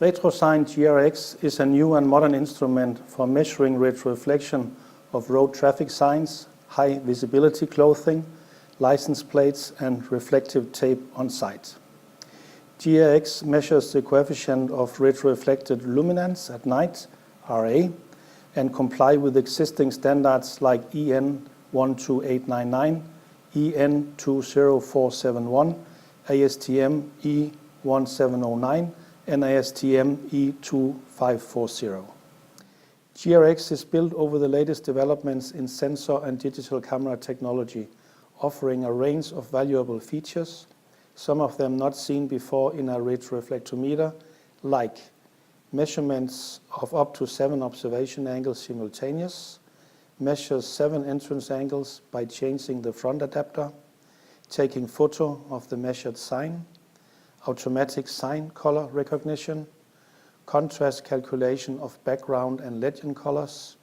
RetroSign GRX is a new and modern instrument for measuring retroreflection of road traffic signs, high visibility clothing, license plates and reflective tape on site. GRX measures the coefficient of retroreflected luminance at night, RA, and comply with existing standards like EN 12899, EN 20471, ASTM E1709, and ASTM E2540. GRX is built over the latest developments in sensor and digital camera technology, offering a range of valuable features, some of them not seen before in a retroreflectometer, like measurements of up to 7 observation angles simultaneous, measures 7 entrance angles by changing the front adapter, taking photo of the measured sign, automatic sign color recognition, contrast calculation of background and legend colors,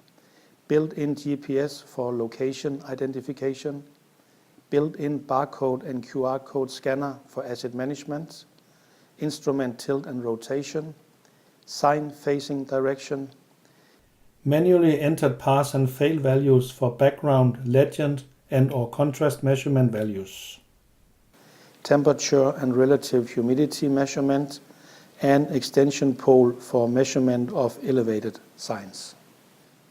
built-in GPS for location identification, built-in barcode and QR code scanner for asset management, instrument tilt and rotation, sign facing direction, manually entered pass and fail values for background, legend and/or contrast measurement values, temperature and relative humidity measurement, and extension pole for measurement of elevated signs.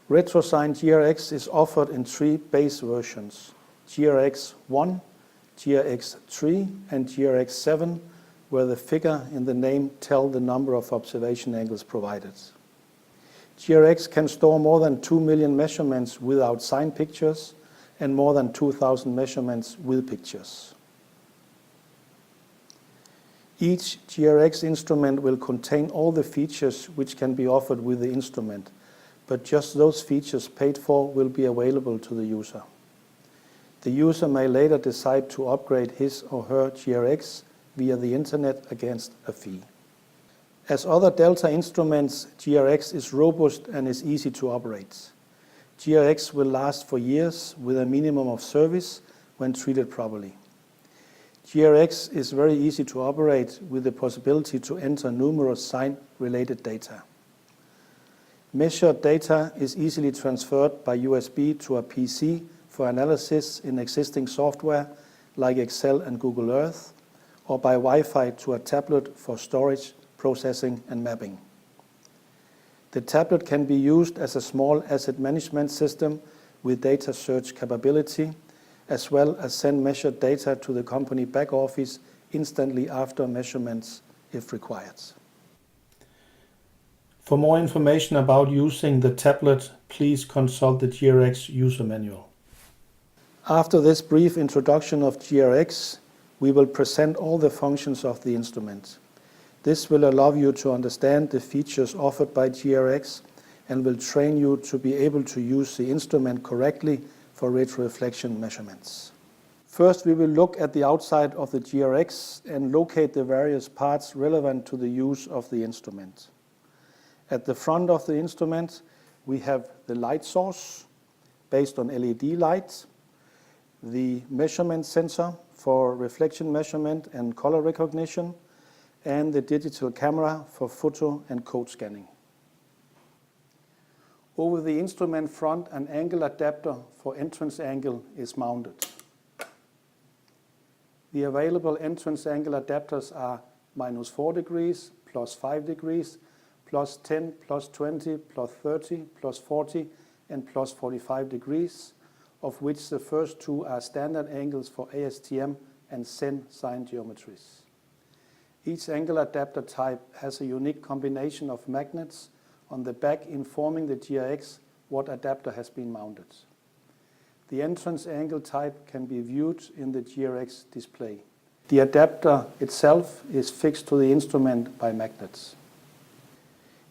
RetroSign GRX is offered in 3 base versions: GRX 1, GRX 3 and GRX 7, where the figure in the name tells the number of observation angles provided. GRX can store more than 2 million measurements without sign pictures and more than 2,000 measurements with pictures. Each GRX instrument will contain all the features which can be offered with the instrument, but just those features paid for will be available to the user. The user may later decide to upgrade his or her GRX via the internet against a fee. As other Delta instruments, GRX is robust and is easy to operate. GRX will last for years with a minimum of service when treated properly. GRX is very easy to operate with the possibility to enter numerous sign-related data. Measured data is easily transferred by USB to a PC for analysis in existing software like Excel and Google Earth, or by Wi-Fi to a tablet for storage, processing and mapping. The tablet can be used as a small asset management system with data search capability, as well as send measured data to the company back office instantly after measurements if required. For more information about using the tablet, please consult the GRX user manual. After this brief introduction of GRX, we will present all the functions of the instrument. This will allow you to understand the features offered by GRX and will train you to be able to use the instrument correctly for retroreflection measurements. First, we will look at the outside of the GRX and locate the various parts relevant to the use of the instrument. At the front of the instrument, we have the light source based on LED light, the measurement sensor for reflection measurement and color recognition, and the digital camera for photo and code scanning. Over the instrument front, an angle adapter for entrance angle is mounted. The available entrance angle adapters are -4 degrees, +5 degrees, +10, +20, +30, +40, and +45 degrees, of which the first 2 are standard angles for ASTM and SEN sign geometries. Each angle adapter type has a unique combination of magnets on the back informing the GRX what adapter has been mounted. The entrance angle type can be viewed in the GRX display. The adapter itself is fixed to the instrument by magnets.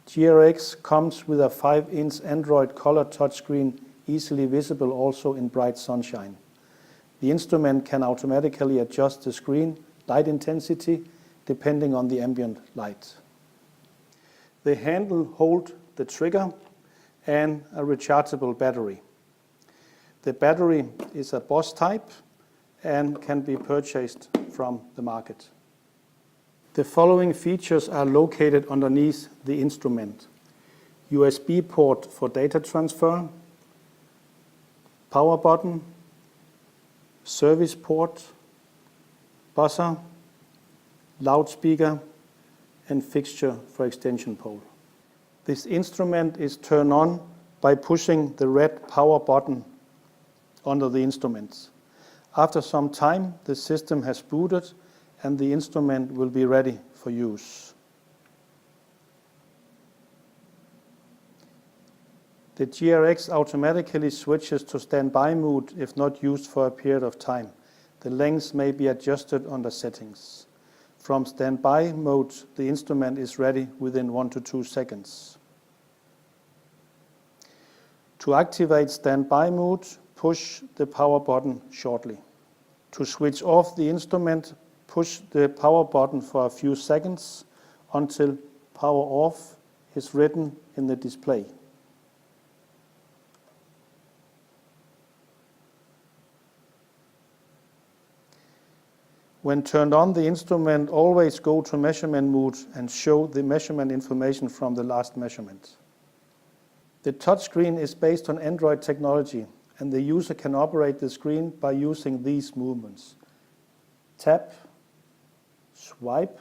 GRX comes with a 5-inch Android color touchscreen, easily visible also in bright sunshine. The instrument can automatically adjust the screen light intensity depending on the ambient light. The handle holds the trigger and a rechargeable battery. The battery is a Bosch type and can be purchased from the market. The following features are located underneath the instrument: USB port for data transfer, power button, service port, buzzer, loudspeaker, and fixture for extension pole. This instrument is turned on by pushing the red power button under the instrument. After some time, the system has booted and the instrument will be ready for use. The GRX automatically switches to standby mode if not used for a period of time. The length may be adjusted under settings. From standby mode, the instrument is ready within 1 to 2 seconds. To activate standby mode, push the power button shortly. To switch off the instrument, push the power button for a few seconds until power off is written in the display. When turned on, the instrument always go to measurement mode and show the measurement information from the last measurement. The touchscreen is based on Android technology, and the user can operate the screen by using these movements: tap, swipe,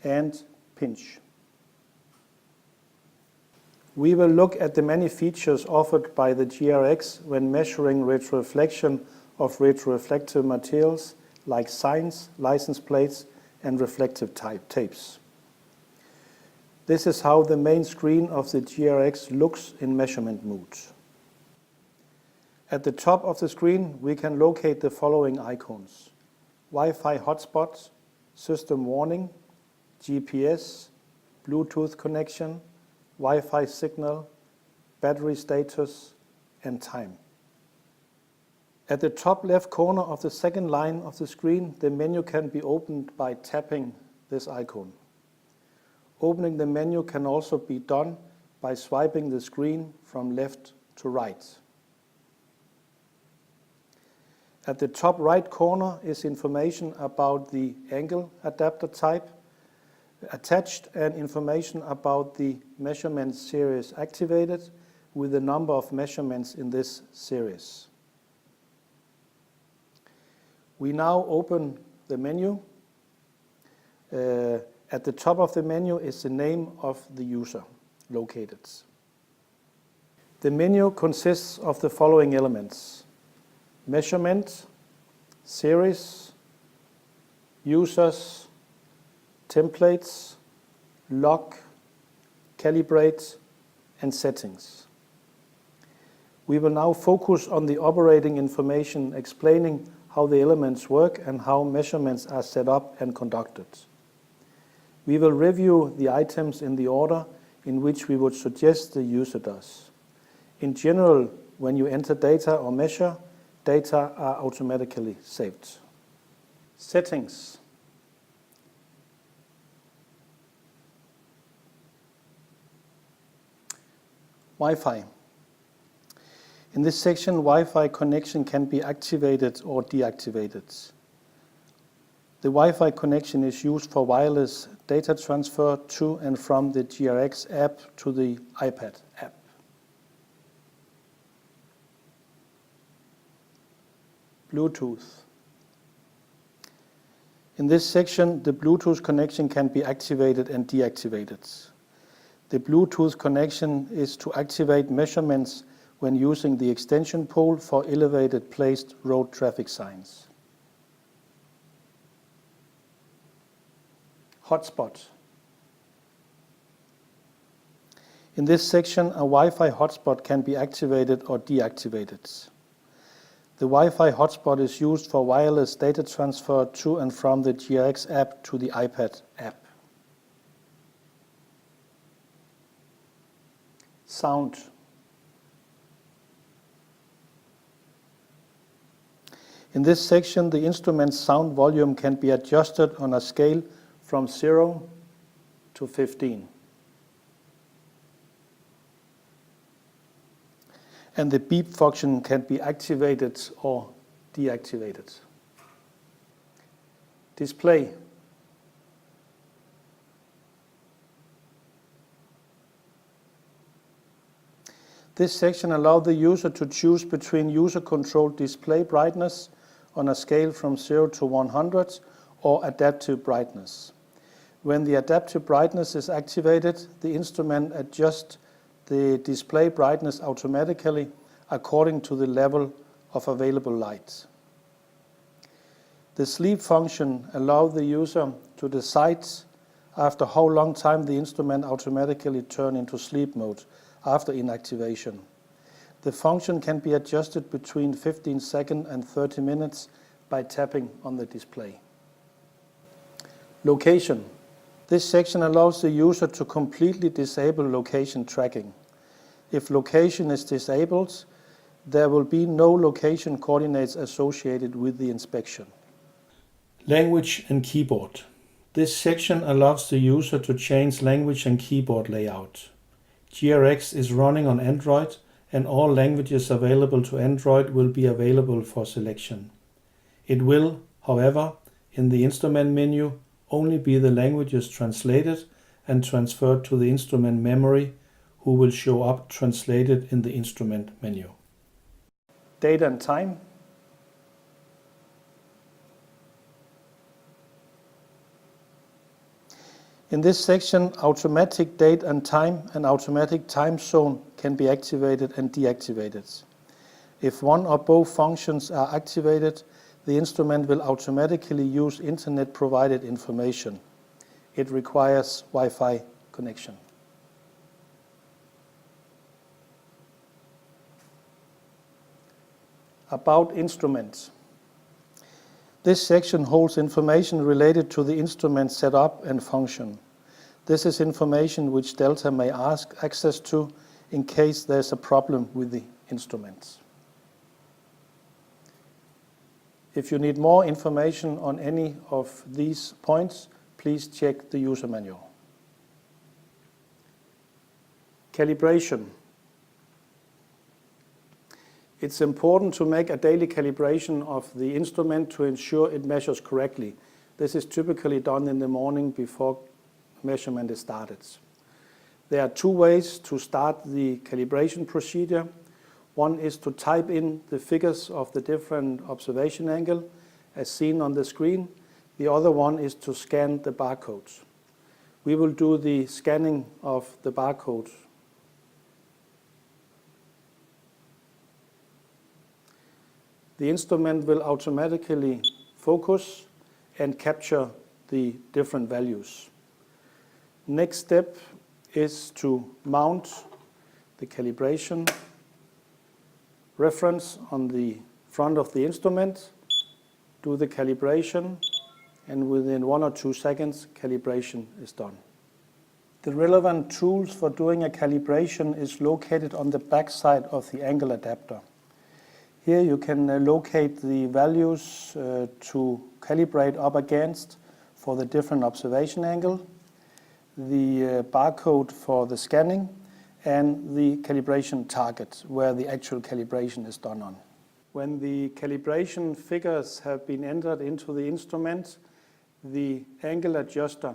and pinch. We will look at the many features offered by the GRX when measuring retroreflection of retroreflective materials like signs, license plates, and reflective tapes. This is how the main screen of the GRX looks in measurement mode. At the top of the screen, we can locate the following icons: Wi-Fi hotspot, system warning, GPS, Bluetooth connection, Wi-Fi signal, battery status, and time. At the top left corner of the second line of the screen, the menu can be opened by tapping this icon. Opening the menu can also be done by swiping the screen from left to right. At the top right corner is information about the angle adapter type attached and information about the measurement series activated with the number of measurements in this series. We now open the menu. At the top of the menu is the name of the user located. The menu consists of the following elements: measurement, series, users, templates, log, calibrate, and settings. We will now focus on the operating information explaining how the elements work and how measurements are set up and conducted. We will review the items in the order in which we would suggest the user does. In general, when you enter data or measure, data are automatically saved. Settings. Wi-Fi. In this section, Wi-Fi connection can be activated or deactivated. The Wi-Fi connection is used for wireless data transfer to and from the GRX app to the iPad app. Bluetooth. In this section, the Bluetooth connection can be activated and deactivated. The Bluetooth connection is to activate measurements when using the extension pole for elevated placed road traffic signs. Hotspot. In this section, a Wi-Fi hotspot can be activated or deactivated. The Wi-Fi hotspot is used for wireless data transfer to and from the GRX app to the iPad app. Sound. In this section, the instrument's sound volume can be adjusted on a scale from 0 to 15. And the beep function can be activated or deactivated. Display. This section allows the user to choose between user-controlled display brightness on a scale from 0 to 100 or adaptive brightness. When the adaptive brightness is activated, the instrument adjusts the display brightness automatically according to the level of available light. The sleep function allows the user to decide after how long time the instrument automatically turns into sleep mode after inactivation. The function can be adjusted between 15 seconds and 30 minutes by tapping on the display. Location. This section allows the user to completely disable location tracking. If location is disabled, there will be no location coordinates associated with the inspection. Language and keyboard. This section allows the user to change language and keyboard layout. GRX is running on Android, and all languages available to Android will be available for selection. It will, however, in the instrument menu, only be the languages translated and transferred to the instrument memory, who will show up translated in the instrument menu. Date and time. In this section, automatic date and time and automatic time zone can be activated and deactivated. If one or both functions are activated, the instrument will automatically use internet-provided information. It requires Wi-Fi connection. About instruments. This section holds information related to the instrument setup and function. This is information which Delta may ask access to in case there's a problem with the instruments. If you need more information on any of these points, please check the user manual. Calibration. It's important to make a daily calibration of the instrument to ensure it measures correctly. This is typically done in the morning before measurement is started. There are two ways to start the calibration procedure. One is to type in the figures of the different observation angles as seen on the screen. The other one is to scan the barcodes. We will do the scanning of the barcodes. The instrument will automatically focus and capture the different values. Next step is to mount the calibration reference on the front of the instrument, do the calibration, and within 1 or 2 seconds, calibration is done. The relevant tools for doing a calibration is located on the back side of the angle adapter. Here you can locate the values to calibrate up against for the different observation angle, the barcode for the scanning, and the calibration target where the actual calibration is done on. When the calibration figures have been entered into the instrument, the angle adjuster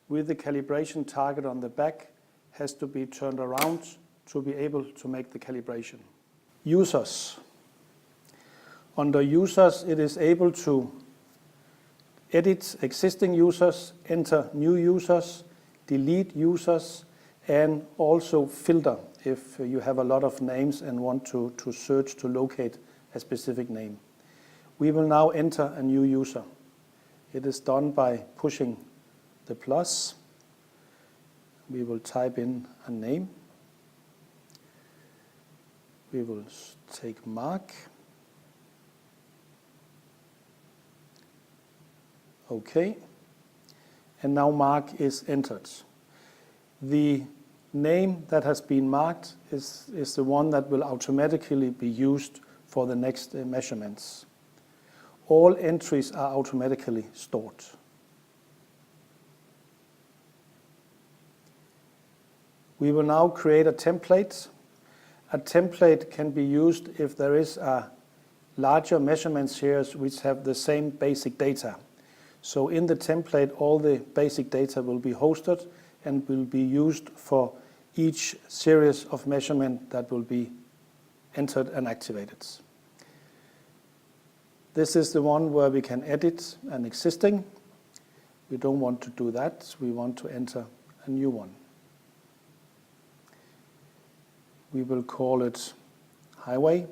with the calibration target on the back has to be turned around to be able to make the calibration. Users. Under users, it is able to edit existing users, enter new users, delete users, and also filter if you have a lot of names and want to search to locate a specific name. We will now enter a new user. It is done by pushing the plus. We will type in a name. We will take Mark. OK. And now Mark is entered. The name that has been marked is the one that will automatically be used for the next measurements. All entries are automatically stored. We will now create a template. A template can be used if there is a larger measurement series which have the same basic data. So in the template, all the basic data will be hosted and will be used for each series of measurement that will be entered and activated. This is the one where we can edit an existing. We don't want to do that. We want to enter a new one. We will call it Highway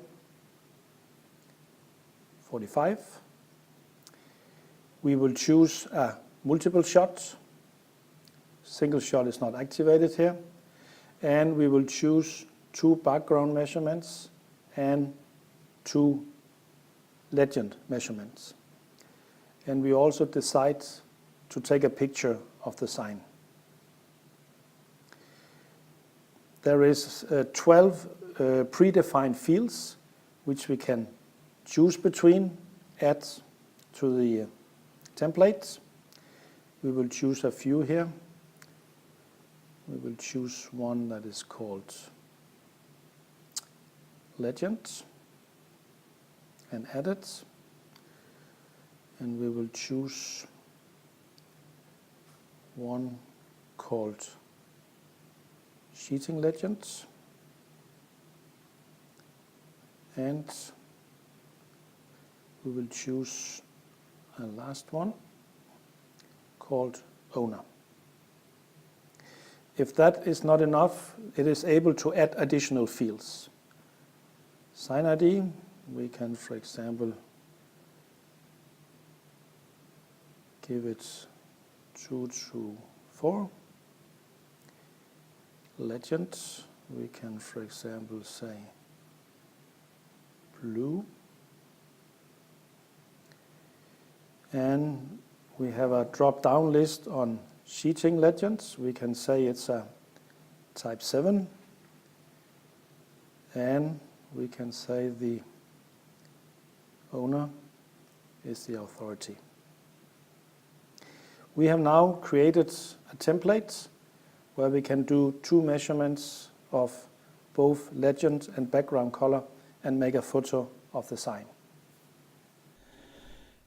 45. We will choose a multiple shot. Single shot is not activated here. And we will choose 2 background measurements and 2 legend measurements. And we also decide to take a picture of the sign. There is 12 predefined fields which we can choose between, add to the template. We will choose a few here. We will choose one that is called Legend and add it. And we will choose one called Sheeting Legends, and we will choose a last one called Owner. If that is not enough, it is able to add additional fields. Sign ID, we can, for example, give it 2 to 4. Legend, we can, for example, say blue. And we have a drop-down list on sheeting legends. We can say it's a type 7. And we can say the owner is the authority. We have now created a template where we can do 2 measurements of both legend and background color and make a photo of the sign.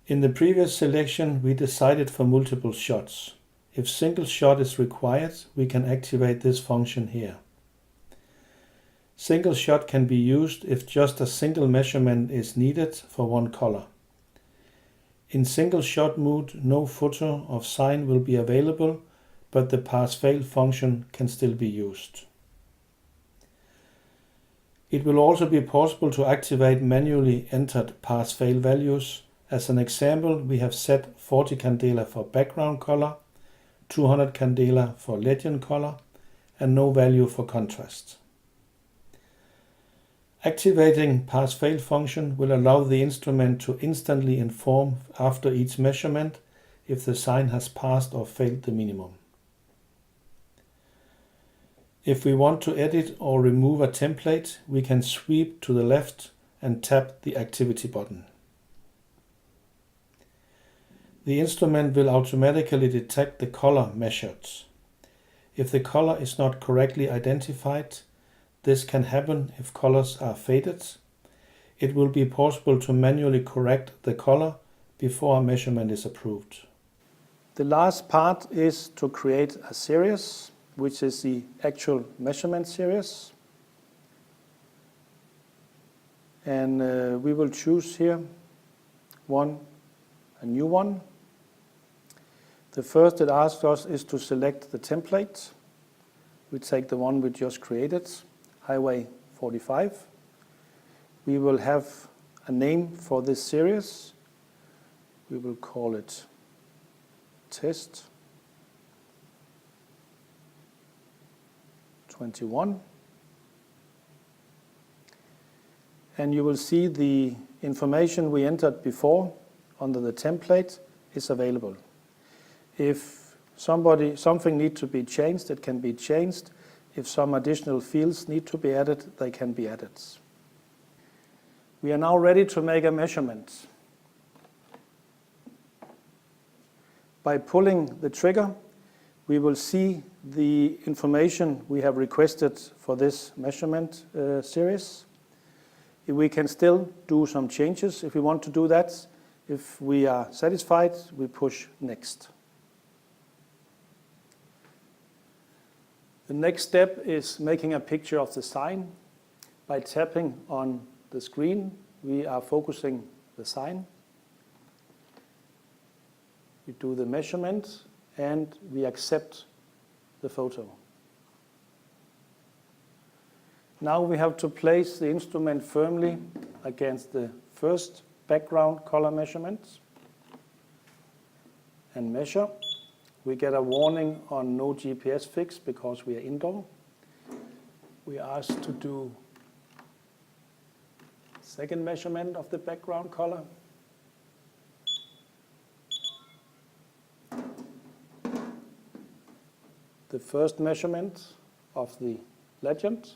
In the previous selection, we decided for multiple shots. If single shot is required, we can activate this function here. Single shot can be used if just a single measurement is needed for one color. In single shot mode, no photo of sign will be available, but the pass-fail function can still be used. It will also be possible to activate manually entered pass-fail values. As an example, we have set 40 candela for background color, 200 candela for legend color, and no value for contrast. Activating pass-fail function will allow the instrument to instantly inform after each measurement if the sign has passed or failed the minimum. If we want to edit or remove a template, we can sweep to the left and tap the activity button. The instrument will automatically detect the color measured. If the color is not correctly identified, this can happen if colors are faded. It will be possible to manually correct the color before a measurement is approved. The last part is to create a series, which is the actual measurement series. And we will choose here a new one. The first it asks us is to select the template. We take the one we just created, Highway 45. We will have a name for this series. We will call it Test 21. And you will see the information we entered before under the template is available. If something needs to be changed, it can be changed. If some additional fields need to be added, they can be added. We are now ready to make a measurement. By pulling the trigger, we will see the information we have requested for this measurement series. We can still do some changes if we want to do that. If we are satisfied, we push Next. The next step is making a picture of the sign. By tapping on the screen, we are focusing the sign. We do the measurement and we accept the photo. Now we have to place the instrument firmly against the first background color measurement and measure. We get a warning on no GPS fix because we are indoor. We are asked to do second measurement of the background color. The first measurement of the legend.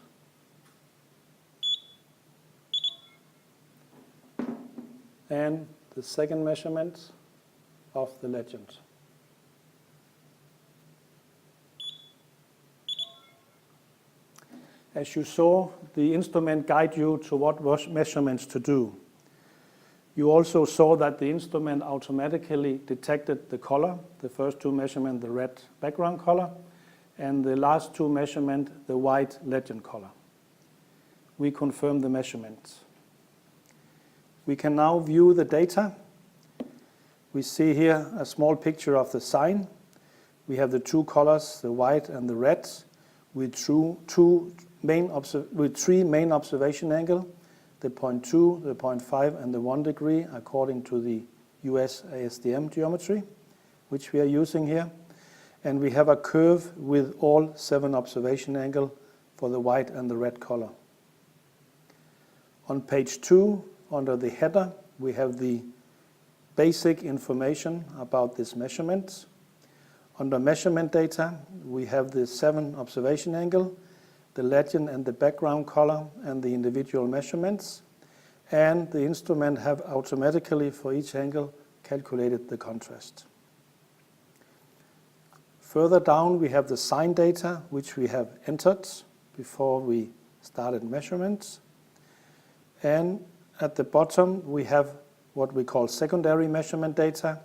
And the second measurement of the legend. As you saw, the instrument guides you to what measurements to do. You also saw that the instrument automatically detected the color, the first two measurements, the red background color, and the last two measurements, the white legend color. We confirm the measurements. We can now view the data. We see here a small picture of the sign. We have the two colors, the white and the red, with three main observation angles, the 0.2, the 0.5, and the 1 degree, according to the US ASTM geometry, which we are using here. And we have a curve with all 7 observation angles for the white and the red color. On page 2, under the header, we have the basic information about this measurement. Under measurement data, we have the 7 observation angles, the legend and the background color, and the individual measurements. And the instrument have automatically, for each angle, calculated the contrast. Further down, we have the sign data, which we have entered before we started measurements. And at the bottom, we have what we call secondary measurement data.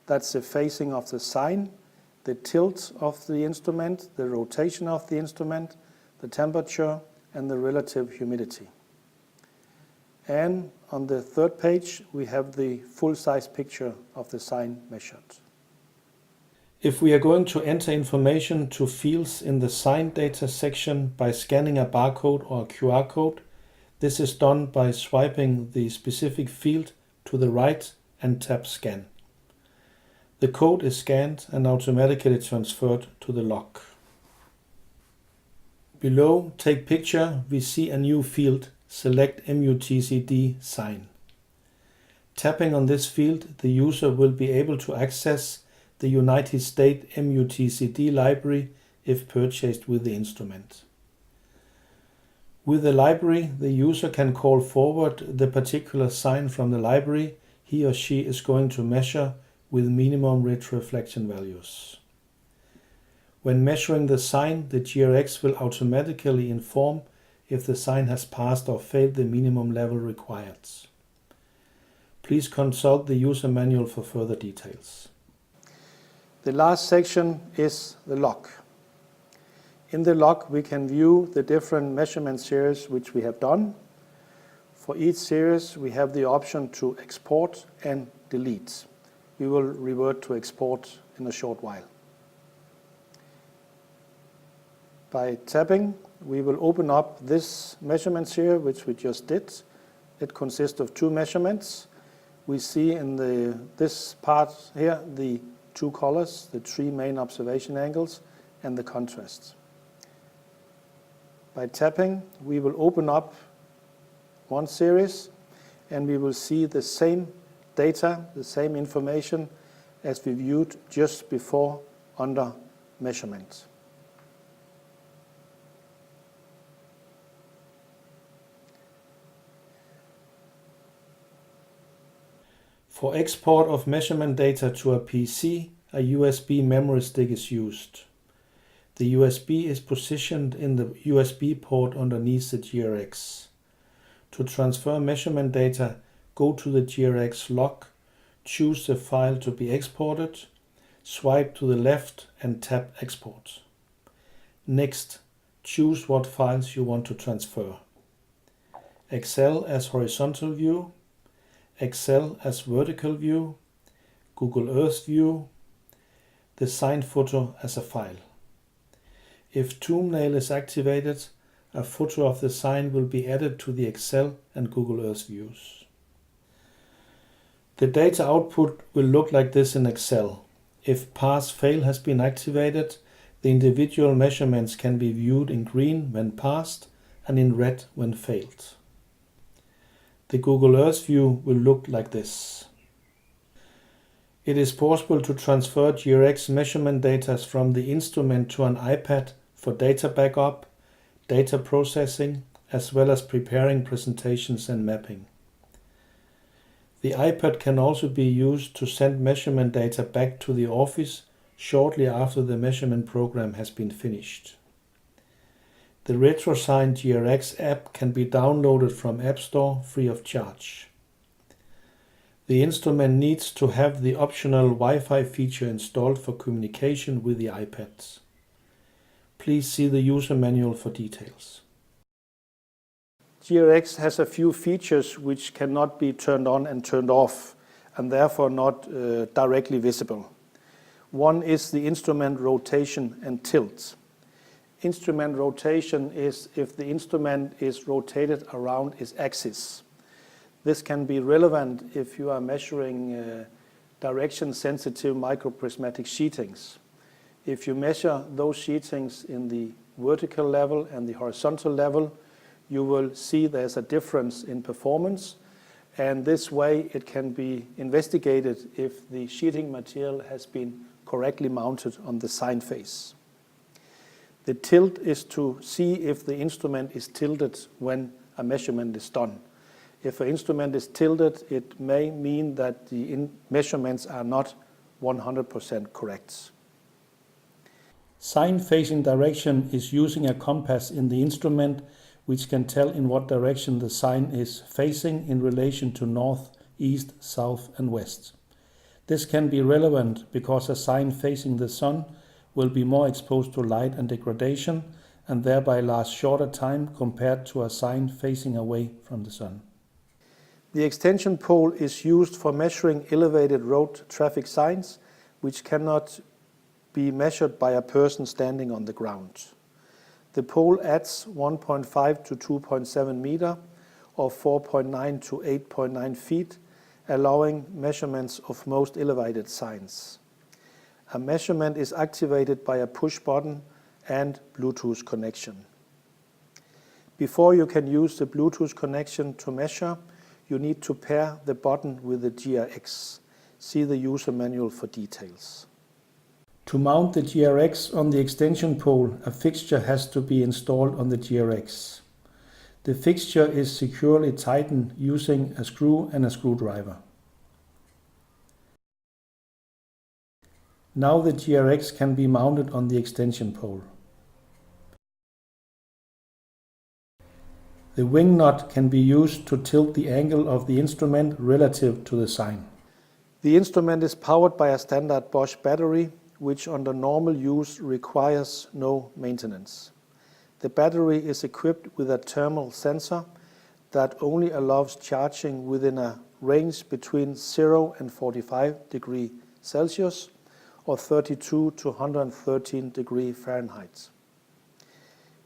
That's the phasing of the sign, the tilt of the instrument, the rotation of the instrument, the temperature, and the relative humidity. And on the third page, we have the full-size picture of the sign measured. If we are going to enter information to fields in the sign data section by scanning a barcode or a QR code, this is done by swiping the specific field to the right and tap Scan. The code is scanned and automatically transferred to the log. Below Take Picture, we see a new field, Select MUTCD Sign. Tapping on this field, the user will be able to access the United States MUTCD library if purchased with the instrument. With the library, the user can call forward the particular sign from the library he or she is going to measure with minimum retroreflection values. When measuring the sign, the GRX will automatically inform if the sign has passed or failed the minimum level required. Please consult the user manual for further details. The last section is the log. In the log, we can view the different measurement series which we have done. For each series, we have the option to export and delete. We will revert to export in a short while. By tapping, we will open up this measurement series which we just did. It consists of 2 measurements. We see in this part here the 2 colors, the 3 main observation angles, and the contrast. By tapping, we will open up one series and we will see the same data, the same information as we viewed just before under measurement. For export of measurement data to a PC, a USB memory stick is used. The USB is positioned in the USB port underneath the GRX. To transfer measurement data, go to the GRX log, choose the file to be exported, swipe to the left and tap Export. Next, choose what files you want to transfer. Excel as horizontal view, Excel as vertical view, Google Earth view, the sign footer as a file. If thumbnail is activated, a photo of the sign will be added to the Excel and Google Earth views. The data output will look like this in Excel. If pass-fail has been activated, the individual measurements can be viewed in green when passed and in red when failed. The Google Earth view will look like this. It is possible to transfer GRX measurement data from the instrument to an iPad for data backup, data processing, as well as preparing presentations and mapping. The iPad can also be used to send measurement data back to the office shortly after the measurement program has been finished. The RetroSign GRX app can be downloaded from App Store free of charge. The instrument needs to have the optional Wi-Fi feature installed for communication with the iPads. Please see the user manual for details. GRX has a few features which cannot be turned on and turned off, and therefore not directly visible. One is the instrument rotation and tilt. Instrument rotation is if the instrument is rotated around its axis. This can be relevant if you are measuring direction-sensitive microprismatic sheetings. If you measure those sheetings in the vertical level and the horizontal level, you will see there's a difference in performance, and this way it can be investigated if the sheeting material has been correctly mounted on the sign face. The tilt is to see if the instrument is tilted when a measurement is done. If an instrument is tilted, it may mean that the measurements are not 100% correct. Sign facing direction is using a compass in the instrument which can tell in what direction the sign is facing in relation to north, east, south and west. This can be relevant because a sign facing the sun will be more exposed to light and degradation and thereby last shorter time compared to a sign facing away from the sun. The extension pole is used for measuring elevated road traffic signs which cannot be measured by a person standing on the ground. The pole adds 1.5 to 2.7 meter or 4.9 to 8.9 feet, allowing measurements of most elevated signs. A measurement is activated by a push button and Bluetooth connection. Before you can use the Bluetooth connection to measure, you need to pair the button with the GRX. See the user manual for details. To mount the GRX on the extension pole, a fixture has to be installed on the GRX. The fixture is securely tightened using a screw and a screwdriver. Now the GRX can be mounted on the extension pole. The wing nut can be used to tilt the angle of the instrument relative to the sign. The instrument is powered by a standard Bosch battery, which under normal use requires no maintenance. The battery is equipped with a thermal sensor that only allows charging within a range between 0 and 45 degrees Celsius or 32 to 113 degrees Fahrenheit.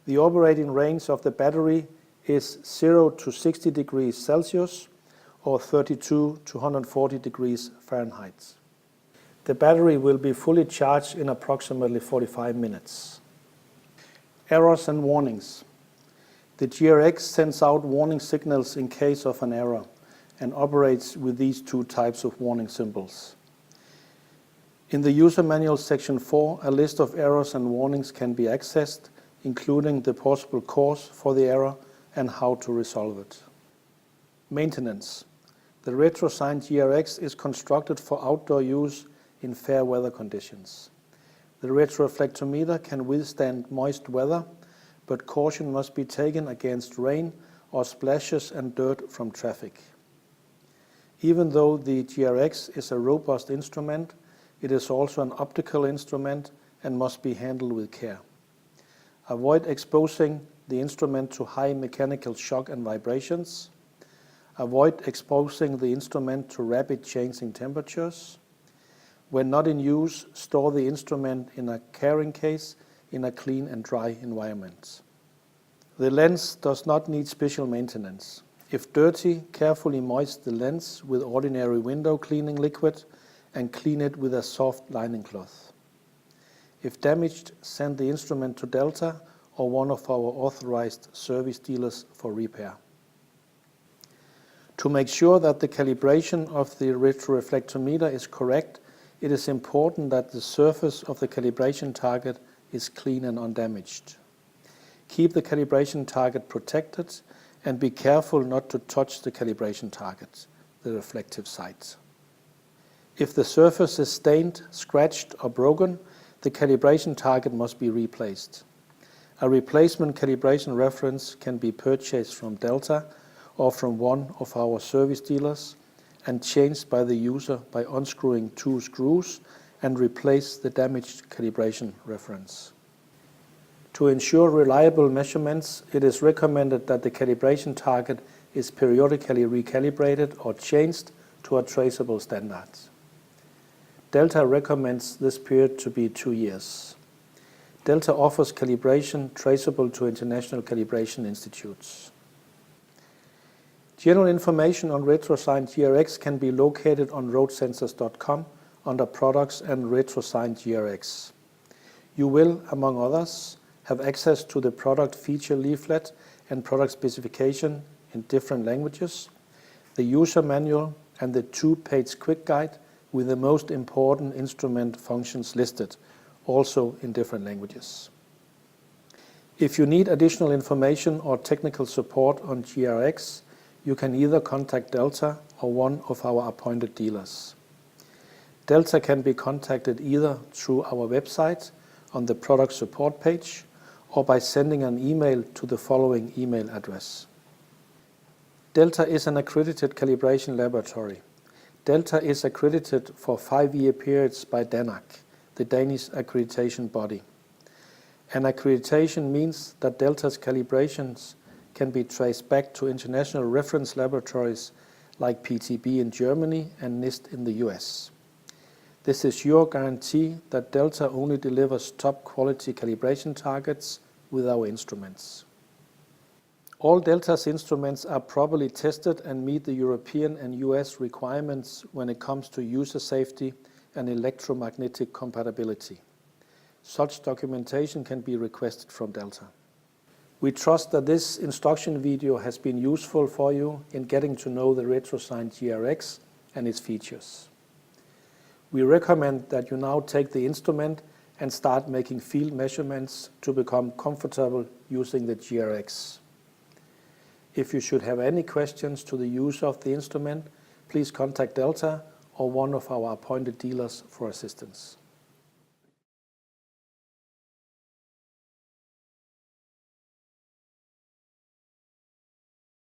The operating range of the battery is 0 to 60 degrees Celsius or 32 to 140 degrees Fahrenheit. The battery will be fully charged in approximately 45 minutes. Errors and warnings. The GRX sends out warning signals in case of an error and operates with these two types of warning symbols. In the user manual section 4, a list of errors and warnings can be accessed, including the possible cause for the error and how to resolve it. Maintenance. The RetroSign GRX is constructed for outdoor use in fair weather conditions. The retroreflectometer can withstand moist weather, but caution must be taken against rain or splashes and dirt from traffic. Even though the GRX is a robust instrument, it is also an optical instrument and must be handled with care. Avoid exposing the instrument to high mechanical shock and vibrations. Avoid exposing the instrument to rapid changing temperatures. When not in use, store the instrument in a carrying case in a clean and dry environment. The lens does not need special maintenance. If dirty, carefully moisten the lens with ordinary window cleaning liquid and clean it with a soft lining cloth. If damaged, send the instrument to Delta or one of our authorized service dealers for repair. To make sure that the calibration of the retroreflectometer is correct, it is important that the surface of the calibration target is clean and undamaged. Keep the calibration target protected and be careful not to touch the calibration target, the reflective sites. If the surface is stained, scratched or broken, the calibration target must be replaced. A replacement calibration reference can be purchased from Delta or from one of our service dealers and changed by the user by unscrewing 2 screws and replace the damaged calibration reference. To ensure reliable measurements, it is recommended that the calibration target is periodically recalibrated or changed to a traceable standard. Delta recommends this period to be 2 years. Delta offers calibration traceable to international calibration institutes. General information on RetroSign GRX can be located on roadsensors.com under Products and RetroSign GRX. You will, among others, have access to the product feature leaflet and product specification in different languages, the user manual and the 2-page quick guide with the most important instrument functions listed, also in different languages. If you need additional information or technical support on GRX, you can either contact Delta or one of our appointed dealers. Delta can be contacted either through our website on the product support page or by sending an email to the following email address. Delta is an accredited calibration laboratory. Delta is accredited for 5-year periods by DANAC, the Danish accreditation body. An accreditation means that Delta's calibrations can be traced back to international reference laboratories like PTB in Germany and NIST in the US. This is your guarantee that Delta only delivers top quality calibration targets with our instruments. All Delta's instruments are properly tested and meet the European and US requirements when it comes to user safety and electromagnetic compatibility. Such documentation can be requested from Delta. We trust that this instruction video has been useful for you in getting to know the RetroSign GRX and its features. We recommend that you now take the instrument and start making field measurements to become comfortable using the GRX. If you should have any questions to the use of the instrument, please contact Delta or one of our appointed dealers for assistance.